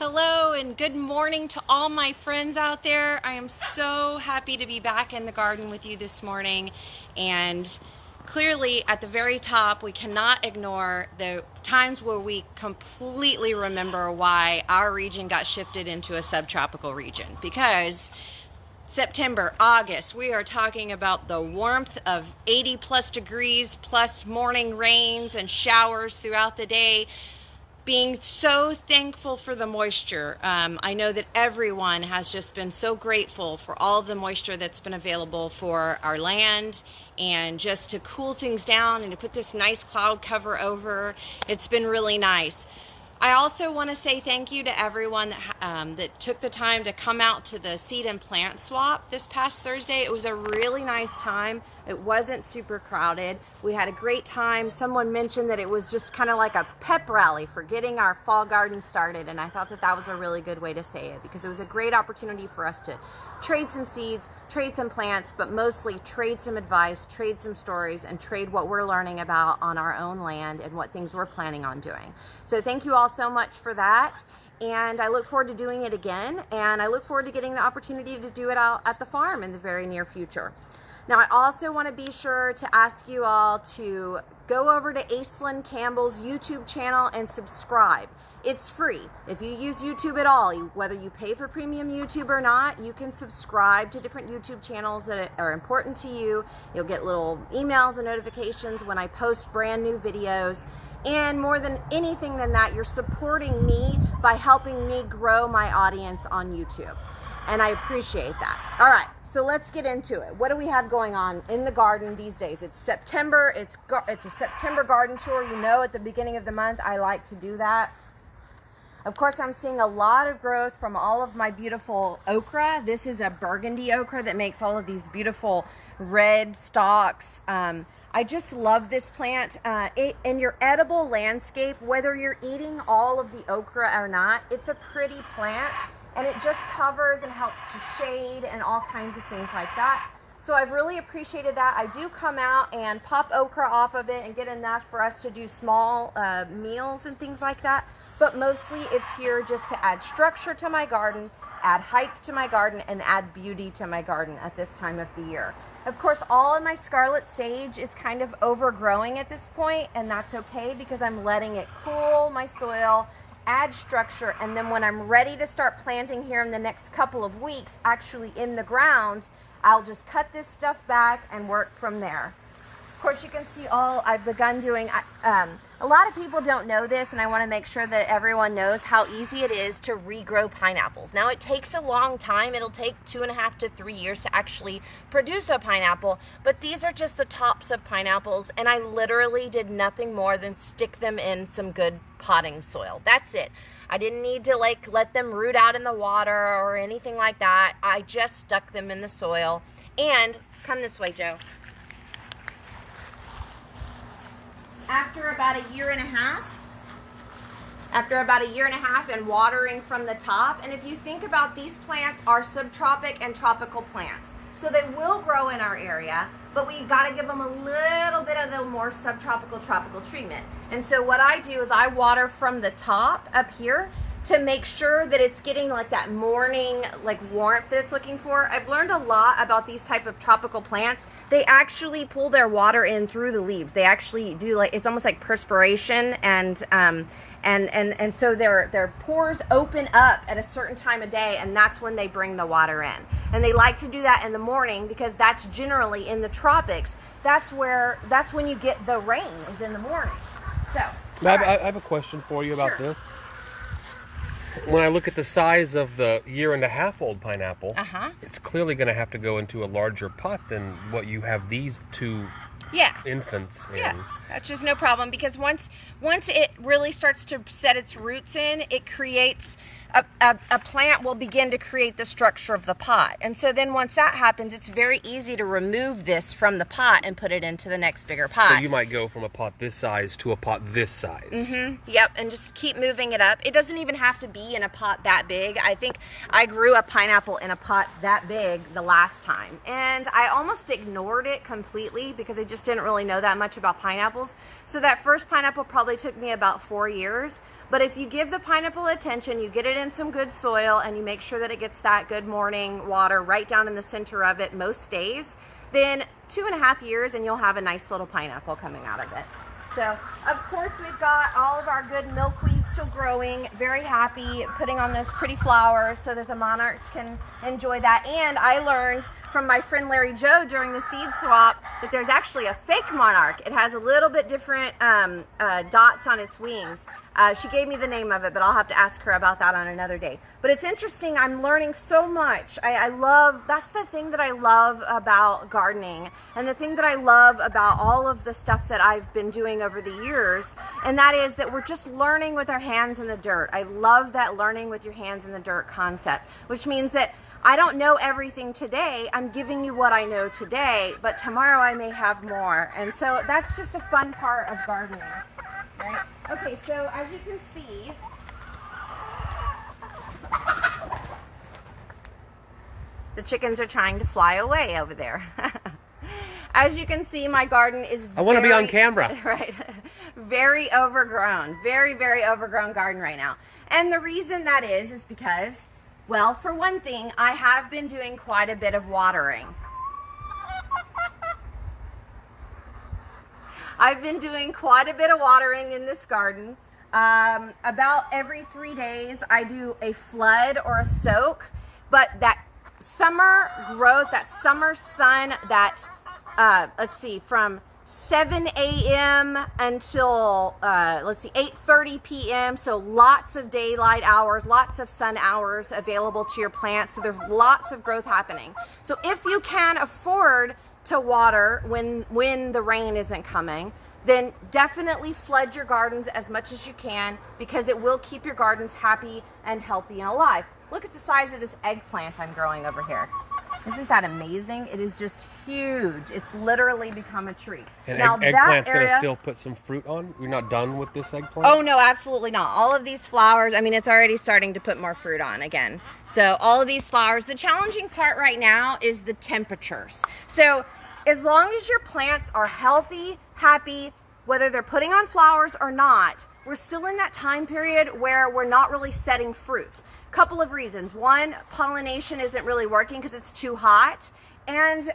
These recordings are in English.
Hello and good morning to all my friends out there. I am so happy to be back in the garden with you this morning, and clearly at the very top we cannot ignore the times where we completely remember why our region got shifted into a subtropical region, because September, August, we are talking about the warmth of 80 plus degrees plus morning rains and showers throughout the day. Being so thankful for the moisture. I know that everyone has just been so grateful for all of the moisture that's been available for our land, and just to cool things down and to put this nice cloud cover over. It's been really nice. I also want to say thank you to everyone that took the time to come out to the seed and plant swap this past Thursday. It was a really nice time. It wasn't super crowded. We had a great time. Someone mentioned that it was just kind of like a pep rally for getting our fall garden started, and I thought that that was a really good way to say it, because it was a great opportunity for us to trade some seeds, trade some plants, but mostly trade some advice, trade some stories, and trade what we're learning about on our own land and what things we're planning on doing. So thank you all so much for that, and I look forward to doing it again, and I look forward to getting the opportunity to do it out at the farm in the very near future. Now, I also want to be sure to ask you all to go over to Aislynn Campbell's YouTube channel and subscribe. It's free. If you use YouTube at all, whether you pay for premium YouTube or not, you can subscribe to different YouTube channels that are important to you. You'll get little emails and notifications when I post brand new videos. And more than anything than that, you're supporting me by helping me grow my audience on YouTube. And I appreciate that. All right. So let's get into it. What do we have going on in the garden these days? It's September. It's a September garden tour. You know, at the beginning of the month, I like to do that. Of course, I'm seeing a lot of growth from all of my beautiful okra. This is a burgundy okra that makes all of these beautiful red stalks. I just love this plant. In your edible landscape, whether you're eating all of the okra or not, it's a pretty plant. And it just covers and helps to shade and all kinds of things like that. So I've really appreciated that. I do come out and pop okra off of it and get enough for us to do small meals and things like that. But mostly it's here just to add structure to my garden, add height to my garden, and add beauty to my garden at this time of the year. Of course, all of my scarlet sage is kind of overgrowing at this point, and that's okay because I'm letting it cool my soil, add structure, and then when I'm ready to start planting here in the next couple of weeks, actually in the ground, I'll just cut this stuff back and work from there. Of course, you can see all I've begun doing. A lot of people don't know this, and I want to make sure that everyone knows how easy it is to regrow pineapples. Now, it takes a long time. It'll take 2.5 to 3 years to actually produce a pineapple, but these are just the tops of pineapples, and I literally did nothing more than stick them in some good potting soil. That's it. I didn't need to let them root out in the water or anything like that. I just stuck them in the soil. And come this way, Joe. After about a year and a half and watering from the top, and if you think about, these plants are subtropic and tropical plants, so they will grow in our area, but we got to give them a little bit of the more subtropical tropical treatment. And so what I do is I water from the top up here to make sure that it's getting that morning warmth that it's looking for. I've learned a lot about these type of tropical plants. They actually pull their water in through the leaves. They actually do, it's almost like perspiration, and so their pores open up at a certain time of day, and that's when they bring the water in. And they like to do that in the morning because that's generally in the tropics. That's when you get the rain, is in the morning. So I have a question for you about this. When I look at the size of the 1.5-year-old pineapple, it's clearly going to have to go into a larger pot than what you have these two infants in. Yeah, that's just no problem, because once it really starts to set its roots in, it creates a plant will begin to create the structure of the pot. And so then once that happens, it's very easy to remove this from the pot and put it into the next bigger pot. So you might go from a pot this size to a pot this size. Yep, and just keep moving it up. It doesn't even have to be in a pot that big. I think I grew a pineapple in a pot that big the last time, and I almost ignored it completely because I just didn't really know that much about pineapples. So that first pineapple probably took me about 4 years. But if you give the pineapple attention, you get it in some good soil and you make sure that it gets that good morning water right down in the center of it most days, then 2.5 years and you'll have a nice little pineapple coming out of it. So, of course, we've got all of our good milkweed still growing, very happy, putting on those pretty flowers so that the monarchs can enjoy that. And I learned from my friend Larry Joe during the seed swap that there's actually a fake monarch. It has a little bit different dots on its wings. She gave me the name of it, but I'll have to ask her about that on another day. But it's interesting. I'm learning so much. I love, that's the thing that I love about gardening, and the thing that I love about all of the stuff that I've been doing over the years, and that is that we're just learning with our hands in the dirt. I love that learning with your hands in the dirt concept, which means that I don't know everything today. I'm giving you what I know today, but tomorrow I may have more. And so that's just a fun part of gardening, right? Okay, so as you can see, the chickens are trying to fly away over there. As you can see, my garden is I want to be on camera. Right. Very overgrown. Very, very overgrown garden right now. And the reason that is because, well, for one thing, I have been doing quite a bit of watering. I've been doing quite a bit of watering in this garden. About every 3 days, I do a flood or a soak. But that summer growth, that summer sun, that, let's see, from 7 a.m. until, 8:30 p.m. So lots of daylight hours, lots of sun hours available to your plants. So there's lots of growth happening. So if you can afford to water when the rain isn't coming, then definitely flood your gardens as much as you can, because it will keep your gardens happy and healthy and alive. Look at the size of this eggplant I'm growing over here. Isn't that amazing? It is just huge. It's literally become a tree. And now eggplant's going to still put some fruit on? We're not done with this eggplant? Oh, no, absolutely not. All of these flowers, I mean, it's already starting to put more fruit on again. So all of these flowers, the challenging part right now is the temperatures. So as long as your plants are healthy, happy, whether they're putting on flowers or not, we're still in that time period where we're not really setting fruit. Couple of reasons. One, pollination isn't really working because it's too hot, and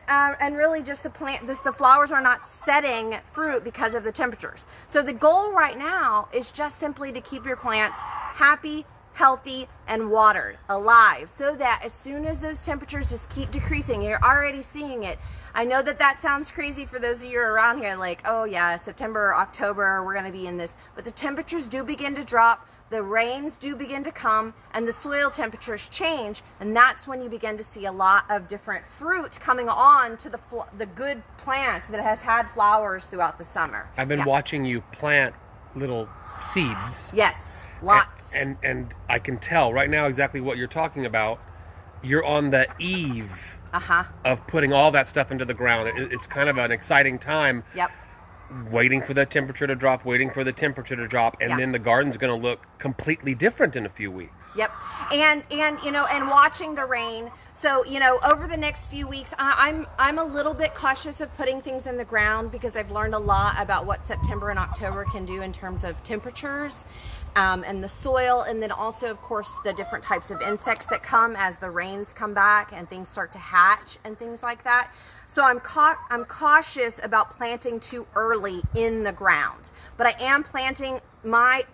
really just the flowers are not setting fruit because of the temperatures. So the goal right now is just simply to keep your plants happy, healthy, and watered, alive, so that as soon as those temperatures just keep decreasing, you're already seeing it. I know that sounds crazy for those of you around here, like, oh yeah, September, October, we're going to be in this. But the temperatures do begin to drop, the rains do begin to come, and the soil temperatures change, and that's when you begin to see a lot of different fruit coming on to the good plant that has had flowers throughout the summer. I've been watching you plant little seeds. Yes, lots. And I can tell right now exactly what you're talking about. You're on the eve of putting all that stuff into the ground. It's kind of an exciting time. Yep. Waiting for the temperature to drop, waiting for the temperature to drop, and then the garden's going to look completely different in a few weeks. Yep. And and watching the rain. So, over the next few weeks, I'm a little bit cautious of putting things in the ground, because I've learned a lot about what September and October can do in terms of temperatures. And the soil, and then also, of course, the different types of insects that come as the rains come back and things start to hatch and things like that. So I'm cautious about planting too early in the ground. But I am planting my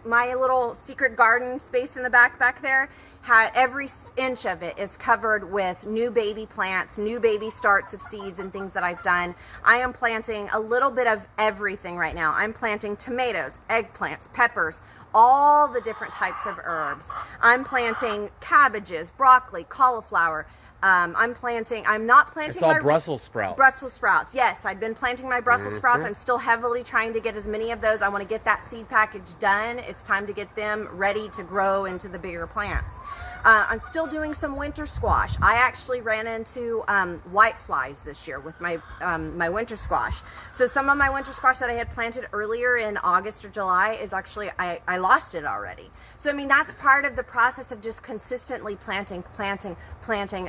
little secret garden space in the back there. Every inch of it is covered with new baby plants, new baby starts of seeds and things that I've done. I am planting a little bit of everything right now. I'm planting tomatoes, eggplants, peppers, all the different types of herbs. I'm planting cabbages, broccoli, cauliflower. I'm not planting. I saw Brussels sprouts. Brussels sprouts, yes. I've been planting my Brussels sprouts. I'm still heavily trying to get as many of those. I want to get that seed package done. It's time to get them ready to grow into the bigger plants. I'm still doing some winter squash. I actually ran into white flies this year with my my winter squash. So some of my winter squash that I had planted earlier in August or July is actually, I lost it already. So I mean, that's part of the process of just consistently planting,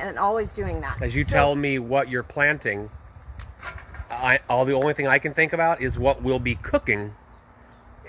and always doing that. As you tell me what you're planting, the only thing I can think about is what we'll be cooking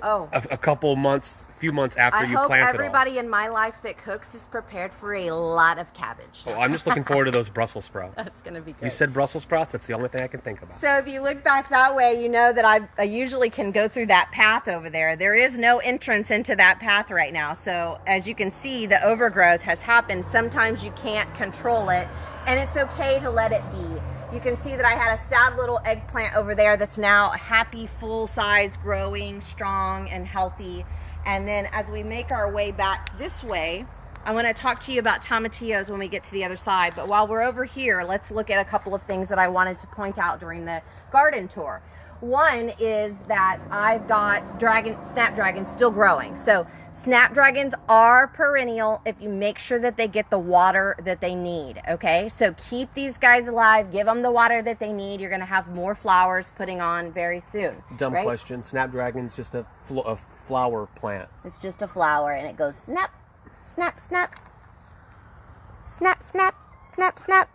a couple months, few months after you plant it all. I hope everybody in my life that cooks is prepared for a lot of cabbage. Oh, I'm just looking forward to those Brussels sprouts. That's going to be good. You said Brussels sprouts? That's the only thing I can think about. So if you look back that way, you know that I usually can go through that path over there. There is no entrance into that path right now. So as you can see, the overgrowth has happened. Sometimes you can't control it, and it's okay to let it be. You can see that I had a sad little eggplant over there that's now a happy, full size, growing, strong, and healthy. And then as we make our way back this way, I want to talk to you about tomatillos when we get to the other side. But while we're over here, let's look at a couple of things that I wanted to point out during the garden tour. One is that I've got snapdragons still growing. So snapdragons are perennial if you make sure that they get the water that they need, okay? So keep these guys alive, give them the water that they need. You're gonna have more flowers putting on very soon. Dumb question, snapdragon's just a flower plant. It's just a flower and it goes snap, snap, snap, snap, snap, snap, snap.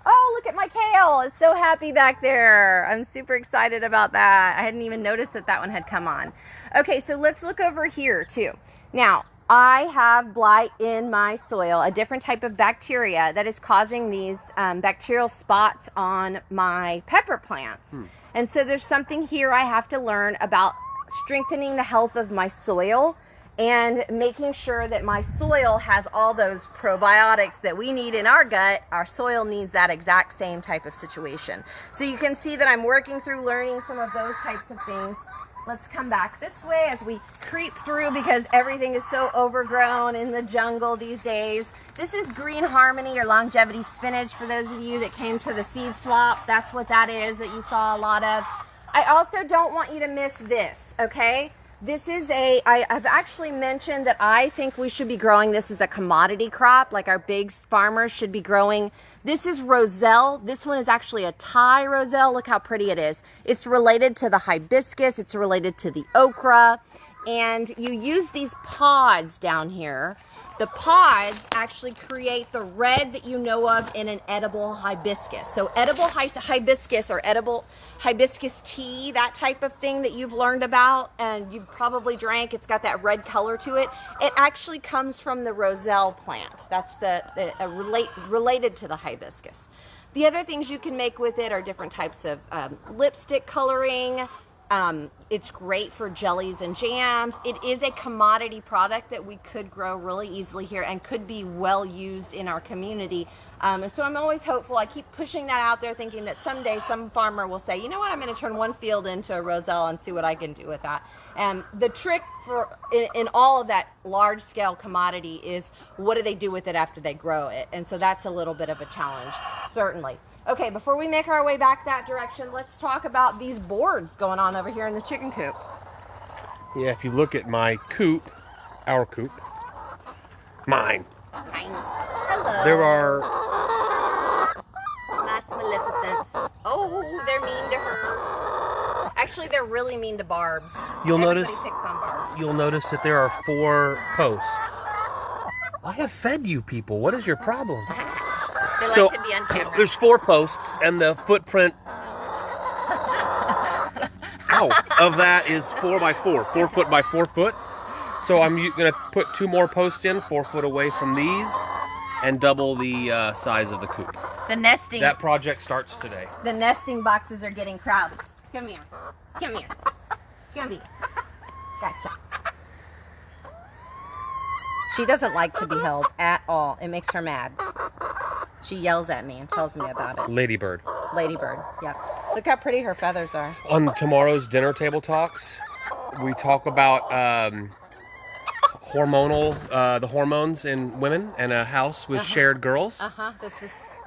Oh, look at my kale. It's so happy back there. I'm super excited about that. I hadn't even noticed that that one had come on. Okay, so let's look over here too. Now, I have blight in my soil, a different type of bacteria that is causing these bacterial spots on my pepper plants. And so there's something here I have to learn about strengthening the health of my soil and making sure that my soil has all those probiotics that we need in our gut. Our soil needs that exact same type of situation. So you can see that I'm working through learning some of those types of things. Let's come back this way as we creep through because everything is so overgrown in the jungle these days. This is Green Harmony or longevity spinach for those of you that came to the seed swap. That's what that is that you saw a lot of. I also don't want you to miss this, okay? This is I've actually mentioned that I think we should be growing this as a commodity crop, like our big farmers should be growing. This is roselle. This one is actually a Thai roselle. Look how pretty it is. It's related to the hibiscus. It's related to the okra. And you use these pods down here. The pods actually create the red that you know of in an edible hibiscus. So edible hibiscus or edible hibiscus tea, that type of thing that you've learned about and you've probably drank, it's got that red color to it. It actually comes from the roselle plant. That's related to the hibiscus. The other things you can make with it are different types of lipstick coloring. It's great for jellies and jams. It is a commodity product that we could grow really easily here and could be well used in our community. And so I'm always hopeful. I keep pushing that out there thinking that someday some farmer will say, you know what, I'm going to turn one field into a roselle and see what I can do with that. And the trick in all of that large scale commodity is what do they do with it after they grow it? And so that's a little bit of a challenge, certainly. Okay, before we make our way back that direction, let's talk about these boards going on over here in the chicken coop. Yeah, if you look at my coop, our coop, mine. Hello. There are... That's Maleficent. Oh, they're mean to her. Actually, they're really mean to Barbs. Everybody picks on Barbs. You'll notice that there are 4 posts. I have fed you people. What is your problem? They like to be on camera. There's 4 posts, and the footprint of that is 4 by 4, 4 foot by 4 foot. So I'm going to put 2 more posts in, 4 foot away from these, and double the size of the coop. The nesting. That project starts today. The nesting boxes are getting crowded. Come here. Come here. Come here. Gotcha. She doesn't like to be held at all. It makes her mad. She yells at me and tells me about it. Ladybird. Ladybird, yep. Look how pretty her feathers are. On tomorrow's dinner table talks, we talk about the hormones in women and a house with shared girls.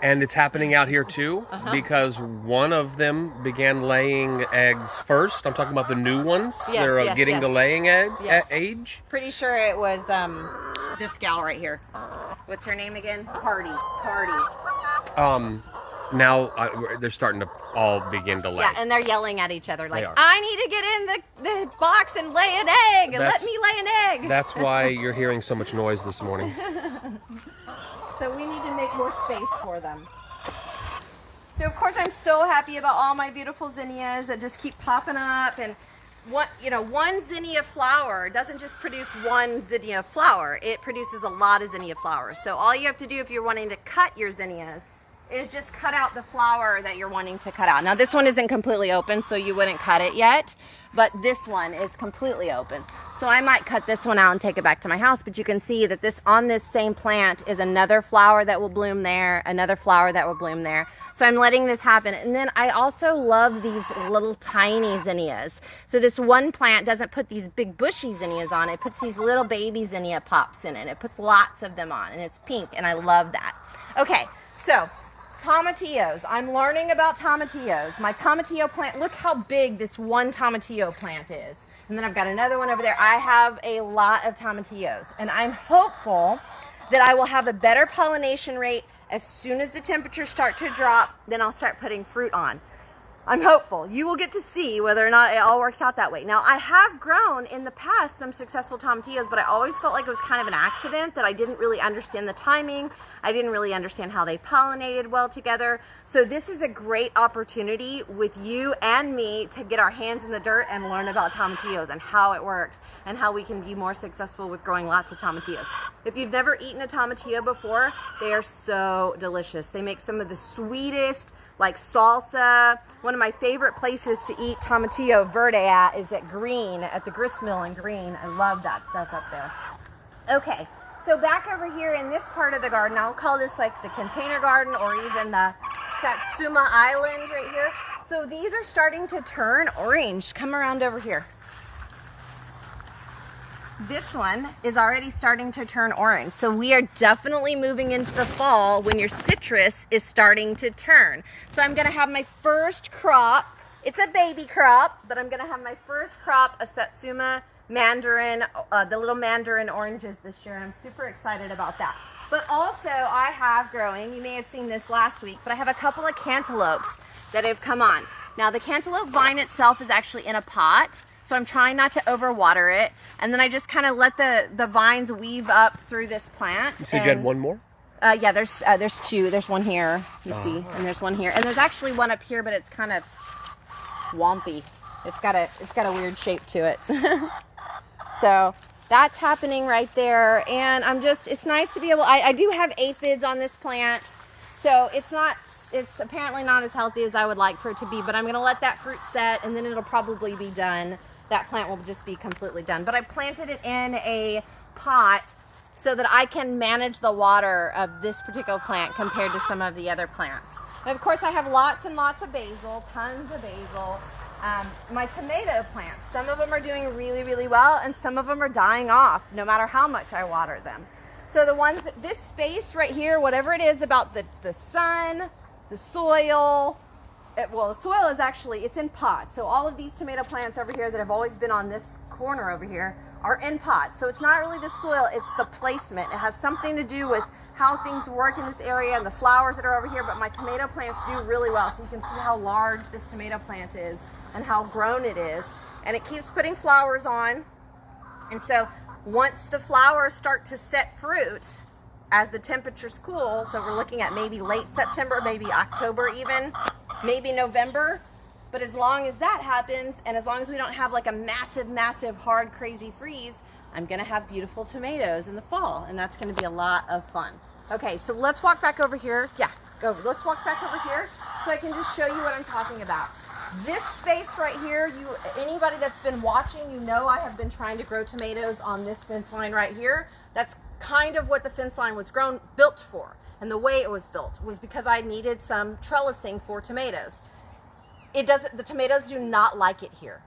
And it's happening out here too, because one of them began laying eggs first. I'm talking about the new ones. They're getting the laying age. Pretty sure it was this gal right here. What's her name again? Party. Now they're starting to all begin to lay. Yeah, and they're yelling at each other like, I need to get in the box and lay an egg. Let me lay an egg. That's why you're hearing so much noise this morning. So we need to make more space for them. So of course I'm so happy about all my beautiful zinnias that just keep popping up, and one zinnia flower doesn't just produce one zinnia flower. It produces a lot of zinnia flowers. So all you have to do if you're wanting to cut your zinnias is just cut out the flower that you're wanting to cut out. Now this one isn't completely open, so you wouldn't cut it yet, but this one is completely open. So I might cut this one out and take it back to my house, but you can see that on this same plant is another flower that will bloom there, another flower that will bloom there. So I'm letting this happen. And then I also love these little tiny zinnias. So this one plant doesn't put these big bushy zinnias on, it puts these little baby zinnia pops in it. It puts lots of them on, and it's pink, and I love that. Okay, so tomatillos. I'm learning about tomatillos. My tomatillo plant, look how big this one tomatillo plant is. And then I've got another one over there. I have a lot of tomatillos, and I'm hopeful that I will have a better pollination rate as soon as the temperatures start to drop. Then I'll start putting fruit on. I'm hopeful. You will get to see whether or not it all works out that way. Now, I have grown in the past some successful tomatillos, but I always felt like it was kind of an accident, that I didn't really understand the timing. I didn't really understand how they pollinated well together. So this is a great opportunity with you and me to get our hands in the dirt and learn about tomatillos and how it works and how we can be more successful with growing lots of tomatillos. If you've never eaten a tomatillo before, they are so delicious. They make some of the sweetest, like salsa. One of my favorite places to eat tomatillo verde at is at Green, at the grist mill in Green. I love that stuff up there. Okay, so back over here in this part of the garden, I'll call this like the container garden or even the Satsuma Island right here. So these are starting to turn orange. Come around over here. This one is already starting to turn orange. So we are definitely moving into the fall when your citrus is starting to turn. So I'm gonna have my first crop. It's a baby crop, but I'm gonna have my first crop of Satsuma mandarin, the little mandarin oranges this year. And I'm super excited about that. But also I have growing, you may have seen this last week, but I have a couple of cantaloupes that have come on. Now the cantaloupe vine itself is actually in a pot. So I'm trying not to overwater it, and then I just kind of let the vines weave up through this plant. You said you had one more? Yeah, there's two. There's one here, you see, and there's one here, and there's actually one up here, but it's kind of wompy. It's got a weird shape to it. So that's happening right there, and it's nice to be able. I do have aphids on this plant, so it's apparently not as healthy as I would like for it to be, but I'm going to let that fruit set, and then it'll probably be done. That plant will just be completely done. But I planted it in a pot so that I can manage the water of this particular plant compared to some of the other plants. And of course, I have lots and lots of basil, tons of basil. My tomato plants, some of them are doing really, really well, and some of them are dying off no matter how much I water them. So the ones, this space right here, whatever it is about the sun, the soil, the soil is actually, it's in pots. So all of these tomato plants over here that have always been on this corner over here are in pots. So it's not really the soil, it's the placement. It has something to do with how things work in this area and the flowers that are over here, but my tomato plants do really well. So you can see how large this tomato plant is and how grown it is. And it keeps putting flowers on. And so once the flowers start to set fruit, as the temperatures cool, so we're looking at maybe late September, maybe October even, maybe November, but as long as that happens, and as long as we don't have like a massive, hard, crazy freeze, I'm gonna have beautiful tomatoes in the fall, and that's gonna be a lot of fun. Okay, so let's walk back over here. Yeah, go, let's walk back over here so I can just show you what I'm talking about. This space right here, anybody that's been watching, you know I have been trying to grow tomatoes on this fence line right here. That's kind of what the fence line was built for. And the way it was built was because I needed some trellising for tomatoes. The tomatoes do not like it here.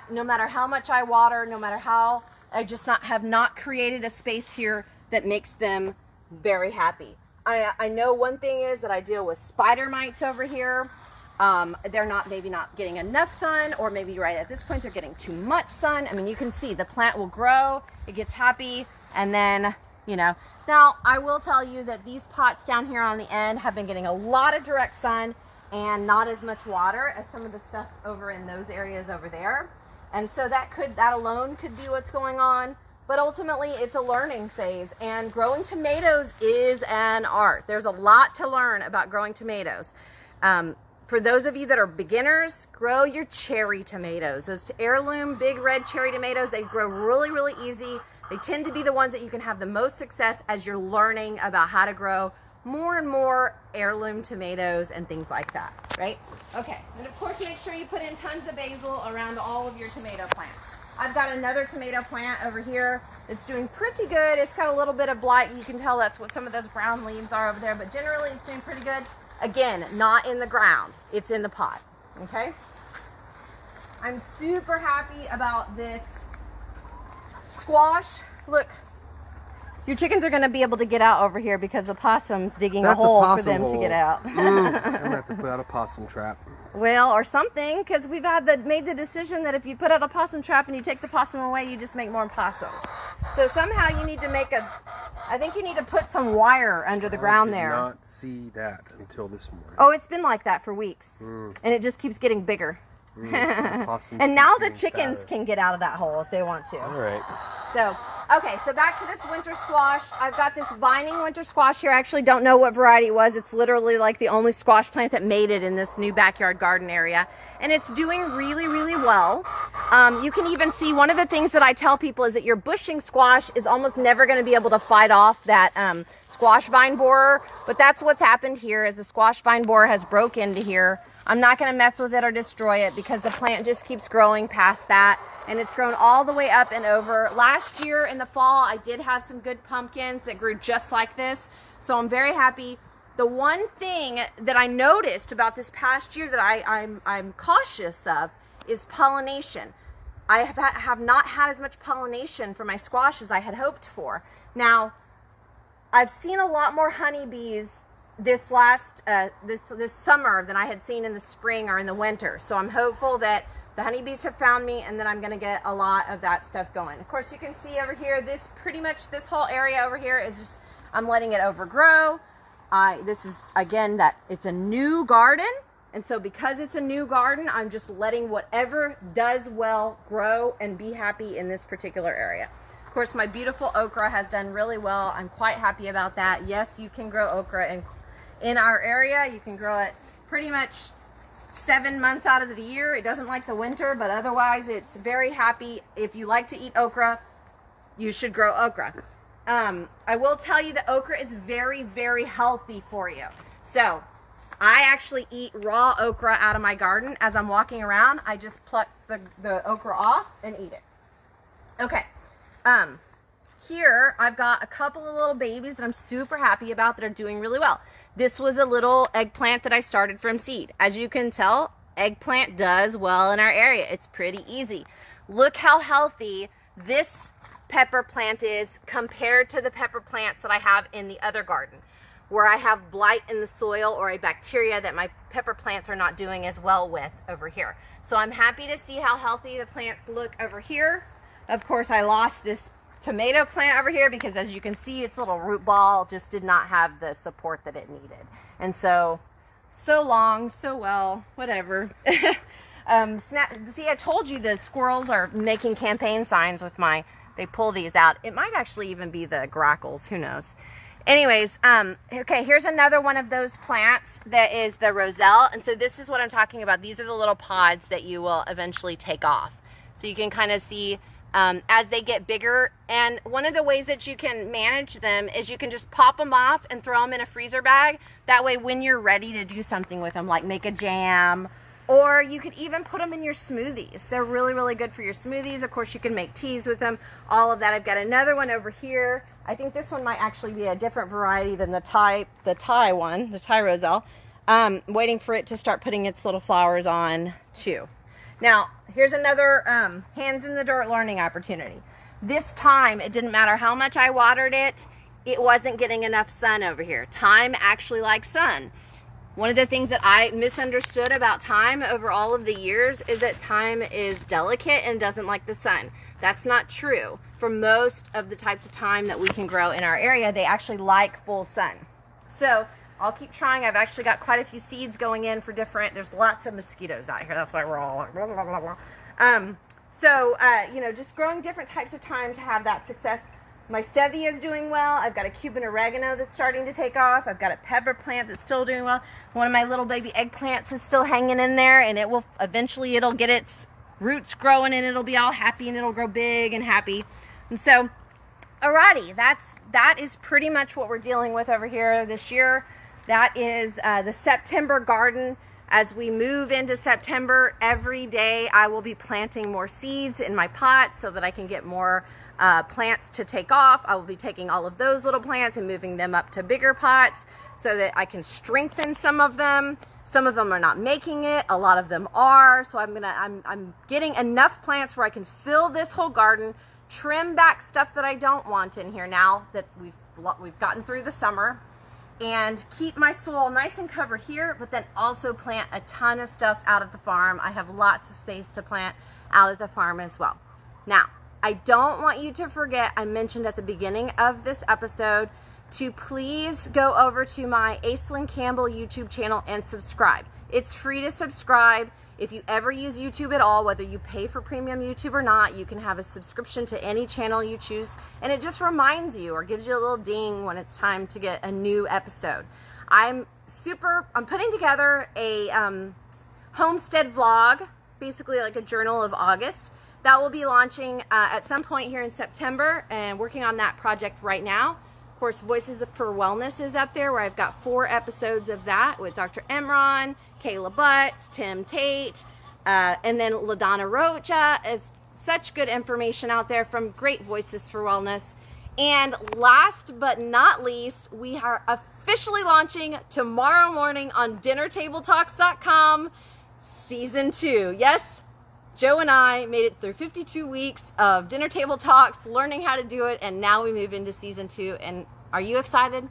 No matter how much I water, no matter how, I just have not created a space here that makes them very happy. I know one thing is that I deal with spider mites over here. They're maybe not getting enough sun, or maybe right at this point they're getting too much sun. I mean, you can see the plant will grow, it gets happy, and then, Now, I will tell you that these pots down here on the end have been getting a lot of direct sun and not as much water as some of the stuff over in those areas over there. And so that alone could be what's going on. But ultimately, it's a learning phase, and growing tomatoes is an art. There's a lot to learn about growing tomatoes. For those of you that are beginners, grow your cherry tomatoes. Those heirloom big red cherry tomatoes, they grow really, really easy. They tend to be the ones that you can have the most success as you're learning about how to grow more and more heirloom tomatoes and things like that, right? Okay, and of course make sure you put in tons of basil around all of your tomato plants. I've got another tomato plant over here that's doing pretty good. It's got a little bit of blight. You can tell that's what some of those brown leaves are over there, but generally it's doing pretty good. Again, not in the ground, it's in the pot, okay? I'm super happy about this squash. Look, your chickens are gonna be able to get out over here because the possum's digging a hole for them to get out. I'm gonna have to put out a possum trap. Well, or something, because we've made the decision that if you put out a possum trap and you take the possum away, you just make more possums. So somehow you need to I think you need to put some wire under the ground there. I did not see that until this morning. Oh, it's been like that for weeks. And it just keeps getting bigger. And now the chickens can get out of that hole if they want to. All right. So, okay, so back to this winter squash. I've got this vining winter squash here. I actually don't know what variety it was. It's literally like the only squash plant that made it in this new backyard garden area. And it's doing really, really well. You can even see one of the things that I tell people is that your bushing squash is almost never going to be able to fight off that squash vine borer. But that's what's happened here is the squash vine borer has broke into here. I'm not going to mess with it or destroy it because the plant just keeps growing past that. And it's grown all the way up and over. Last year in the fall, I did have some good pumpkins that grew just like this. So I'm very happy. The one thing that I noticed about this past year that I'm cautious of is pollination. I have not had as much pollination for my squash as I had hoped for. Now, I've seen a lot more honeybees this last this summer than I had seen in the spring or in the winter. So I'm hopeful that the honeybees have found me and then I'm going to get a lot of that stuff going. Of course, you can see over here, this whole area over here is just, I'm letting it overgrow. This is, again, that it's a new garden. And so because it's a new garden, I'm just letting whatever does well grow and be happy in this particular area. Of course, my beautiful okra has done really well. I'm quite happy about that. Yes, you can grow okra in our area. You can grow it pretty much 7 months out of the year. It doesn't like the winter, but otherwise it's very happy. If you like to eat okra, you should grow okra. I will tell you that okra is very, very healthy for you. So I actually eat raw okra out of my garden. As I'm walking around, I just pluck the okra off and eat it. Okay. Here I've got a couple of little babies that I'm super happy about that are doing really well. This was a little eggplant that I started from seed. As you can tell, eggplant does well in our area. It's pretty easy. Look how healthy this pepper plant is compared to the pepper plants that I have in the other garden, where I have blight in the soil or a bacteria that my pepper plants are not doing as well with over here. So I'm happy to see how healthy the plants look over here. Of course, I lost this tomato plant over here because, as you can see, its little root ball just did not have the support that it needed. And so long, so well, whatever. See, I told you the squirrels are making campaign signs with they pull these out. It might actually even be the grackles, who knows. Anyways, okay, here's another one of those plants that is the roselle. And so this is what I'm talking about. These are the little pods that you will eventually take off. So you can kind of see as they get bigger. And one of the ways that you can manage them is you can just pop them off and throw them in a freezer bag. That way when you're ready to do something with them, like make a jam, or you could even put them in your smoothies. They're really, really good for your smoothies. Of course, you can make teas with them, all of that. I've got another one over here. I think this one might actually be a different variety than the Thai roselle. Waiting for it to start putting its little flowers on too. Now, here's another hands in the dirt learning opportunity. This time, it didn't matter how much I watered it, it wasn't getting enough sun over here. Thyme actually likes sun. One of the things that I misunderstood about thyme over all of the years is that thyme is delicate and doesn't like the sun. That's not true. For most of the types of thyme that we can grow in our area, they actually like full sun. So I'll keep trying. I've actually got quite a few seeds going in for there's lots of mosquitoes out here. That's why we're all like, blah, blah, blah, blah. You know, just growing different types of thyme to have that success. My stevia is doing well. I've got a Cuban oregano that's starting to take off. I've got a pepper plant that's still doing well. One of my little baby eggplants is still hanging in there, and it will eventually, it'll get its roots growing, and it'll be all happy, and it'll grow big and happy. And so, alrighty, that is pretty much what we're dealing with over here this year. That is the September garden. As we move into September, every day I will be planting more seeds in my pots so that I can get more plants to take off. I will be taking all of those little plants and moving them up to bigger pots so that I can strengthen some of them. Some of them are not making it. A lot of them are. So I'm getting enough plants where I can fill this whole garden, trim back stuff that I don't want in here now that we've gotten through the summer, and keep my soil nice and covered here, but then also plant a ton of stuff out at the farm. I have lots of space to plant out at the farm as well. Now, I don't want you to forget, I mentioned at the beginning of this episode, to please go over to my Aislynn Campbell YouTube channel and subscribe. It's free to subscribe. If you ever use YouTube at all, whether you pay for premium YouTube or not, you can have a subscription to any channel you choose, and it just reminds you or gives you a little ding when it's time to get a new episode. I'm putting together a homestead vlog, basically like a journal of August, that will be launching at some point here in September, and working on that project right now. Of course, Voices for Wellness is up there, where I've got 4 episodes of that with Dr. Emron, Kayla Butts, Tim Tate, and then LaDonna Rocha. Is such good information out there from great Voices for Wellness. And last but not least, we are officially launching tomorrow morning on dinnertabletalks.com season 2. Yes, Joe and I made it through 52 weeks of dinner table talks, learning how to do it, and now we move into season 2. And are you excited?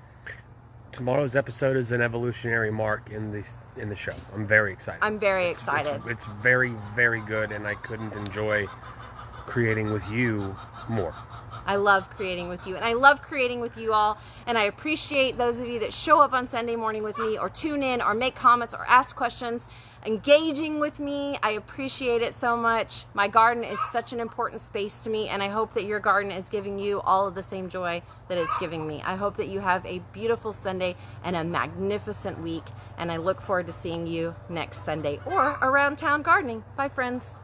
Tomorrow's episode is an evolutionary mark in the show. I'm very excited. I'm very excited. It's very, very good, and I couldn't enjoy creating with you more. I love creating with you, and I love creating with you all, and I appreciate those of you that show up on Sunday morning with me, or tune in, or make comments, or ask questions, engaging with me. I appreciate it so much. My garden is such an important space to me, and I hope that your garden is giving you all of the same joy that it's giving me. I hope that you have a beautiful Sunday and a magnificent week, and I look forward to seeing you next Sunday or around town gardening. Bye, friends.